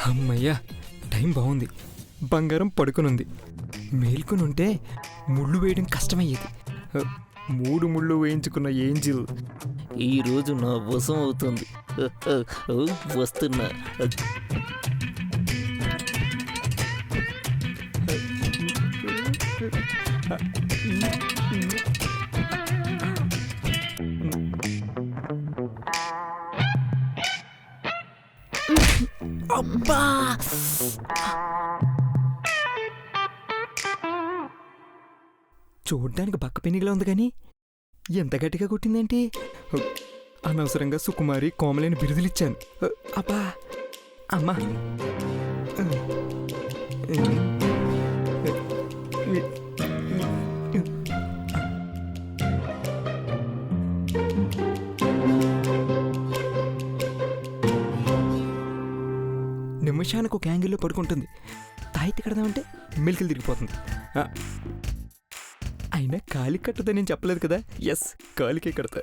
అమ్మయ్యా, టైం బాగుంది. బంగారం పడుకునుంది. మేల్కొనుంటే ముళ్ళు వేయడం కష్టమయ్యేది. 3 ముళ్ళు వేయించుకున్న ఏంజిల్ ఈరోజు నా వశం అవుతుంది. వస్తున్నా. అబ్బా! చూడ్డానికి బక్క పెనిగిలా ఉంది కానీ ఎంత గట్టిగా కొట్టిందేంటి? అనవసరంగా సుకుమారి కోమలేని బిరుదులిచ్చాను. అబ్బా! అమ్మా! నిమిషానికి ఒక యాంగిల్లో పడుకుంటుంది. తాయితి కడదామంటే మెలికలు తిరిగిపోతుంది. అయినా కాలి కట్టదని నేను చెప్పలేదు కదా. ఎస్, కాలికే కడతా.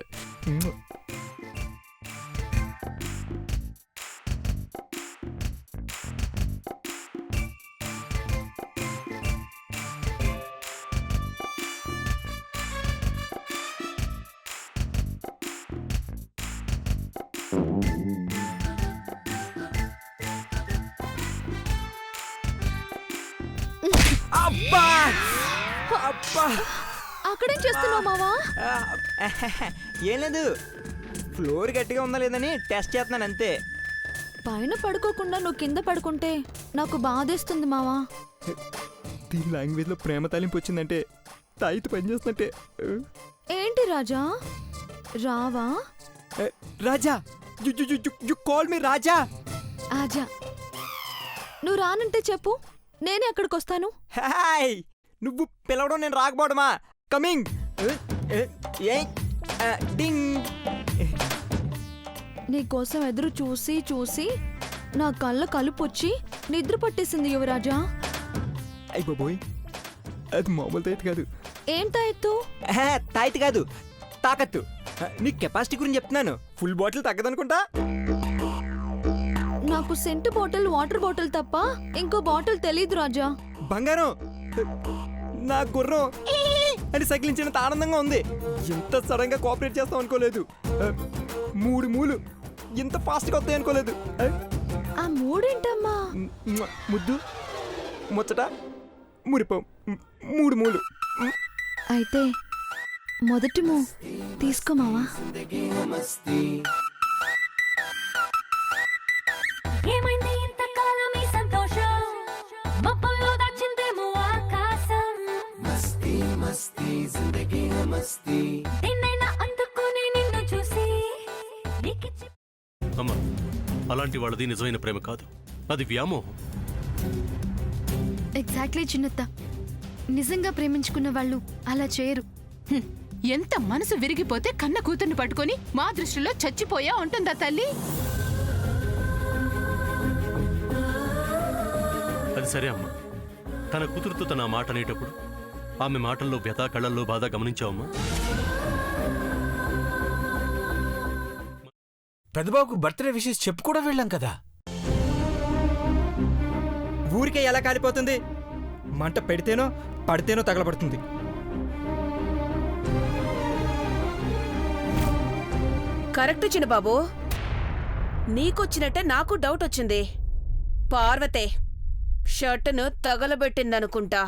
అబ్బా! అబ్బా! అక్కడేం చేస్తున్నావు మావా? ఏం లేదు, ఫ్లోర్ గట్టిగా ఉందా లేదని టెస్ట్ చేస్తున్నాను అంతే. పైన పడుకోకుండా నువ్వు కింద పడుకుంటే నాకు బాధేస్తుంది మావా. దీని లాంగ్వేజ్లో ప్రేమ తాలింపు వచ్చిందంటే తాయితు పనిచేస్తున్నట్టే. ఏంటి రాజా, రావా? రాజా, యు కాల్ మీ రాజా. ఆజా, నువ్వు రానంటే చెప్పు, నేనే అక్కడికి వస్తాను. హాయ్, నువ్వు పిలవడం నేను రాకపోవడమా? కమింగ్. డింగ్. నీకోసం ఎదురు చూసి చూసి నా కళ్ళ కలుపొచ్చి నిద్ర పట్టేసింది యువరాజా. అయ్య బాబోయ్, అది మామూలు తాయితు కాదు. ఏంటా ఎత్తు? తాయితు కాదు, తాకత్తు. నీ కెపాసిటీ గురించి చెప్తున్నాను. ఫుల్ బాటిల్ తగ్గదనుకుంటా. నాకు సెంటు బాటిల్, వాటర్ బాటిల్ తప్ప ఇంకో బాటిల్ తెలీదు రాజా. బంగారం, నా గుర్రం అని సకిలించినంత ఆనందంగా ఉంది. ఇంత సడన్ గా కోఆపరేట్ చేస్తాం అనుకోలేదు. 3 మూలు ఇంత ఫాస్ట్గా వస్తాయి అనుకోలేదు. ఆ మూడేంటమ్మా? ముద్దు, ముచ్చట, మురిపం, 3 మూలు. అయితే మొదటి తీసుకోమావా? ఏమైంది ఇంతకాలం ఈ సంతోషం, మబ్బుల్లో దాచిందేమో ఆకాశం. మస్తీ మస్తీ జిందగీ మస్తీ, నిన్నైనా అందుకుని నిన్ను చూసి. అమ్మా, అలాంటి వాళ్ళది నిజమైన ప్రేమ కాదు, అది వ్యామోహం. ఎగ్జాక్ట్లీ చిన్నత్త, నిజంగా ప్రేమించుకున్న వాళ్ళు అలా చేయరు. ఎంత మనసు విరిగిపోతే కన్న కూతుర్ని పట్టుకొని మా దృష్టిలో చచ్చిపోయా ఉంటుందా తల్లి? అది సరే అమ్మా, తన కూతురుతో తన మాట అనేటప్పుడు ఆమె మాటల్లో వ్యథ, కళ్ళల్లో బాధ గమనించావమ్మా? పెద్దబాబుకు బర్త్డే విషెస్ చెప్పు కూడా వెళ్ళాం కదా. ఊరికే ఎలా కాలిపోతుంది? మంట పెడితేనో పడితేనో తగలబడుతుంది. కరెక్ట్ చిన్నబాబు, నీకొచ్చినట్టే నాకు డౌట్ వచ్చింది. పార్వతే షర్టును తగలబెట్టిందనుకుంటా.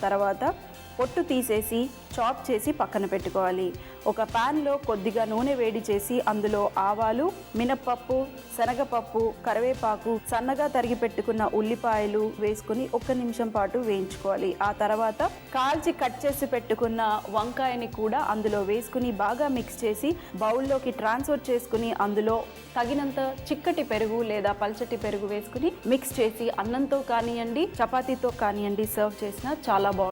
తర్వాత పొట్టు తీసేసి చాప్ చేసి పక్కన పెట్టుకోవాలి. ఒక ప్యాన్లో కొద్దిగా నూనె వేడి చేసి అందులో ఆవాలు, మినప్పప్పు, శనగపప్పు, కరివేపాకు, సన్నగా తరిగి పెట్టుకున్న ఉల్లిపాయలు వేసుకుని 1 నిమిషం పాటు వేయించుకోవాలి. ఆ తర్వాత కాల్చి కట్ చేసి పెట్టుకున్న వంకాయని కూడా అందులో వేసుకుని బాగా మిక్స్ చేసి బౌల్లోకి ట్రాన్స్ఫర్ చేసుకుని అందులో తగినంత చిక్కటి పెరుగు లేదా పల్చటి పెరుగు వేసుకుని మిక్స్ చేసి అన్నంతో కానివ్వండి, చపాతీతో కానివ్వండి సర్వ్ చేసినా చాలా బాగుంటుంది.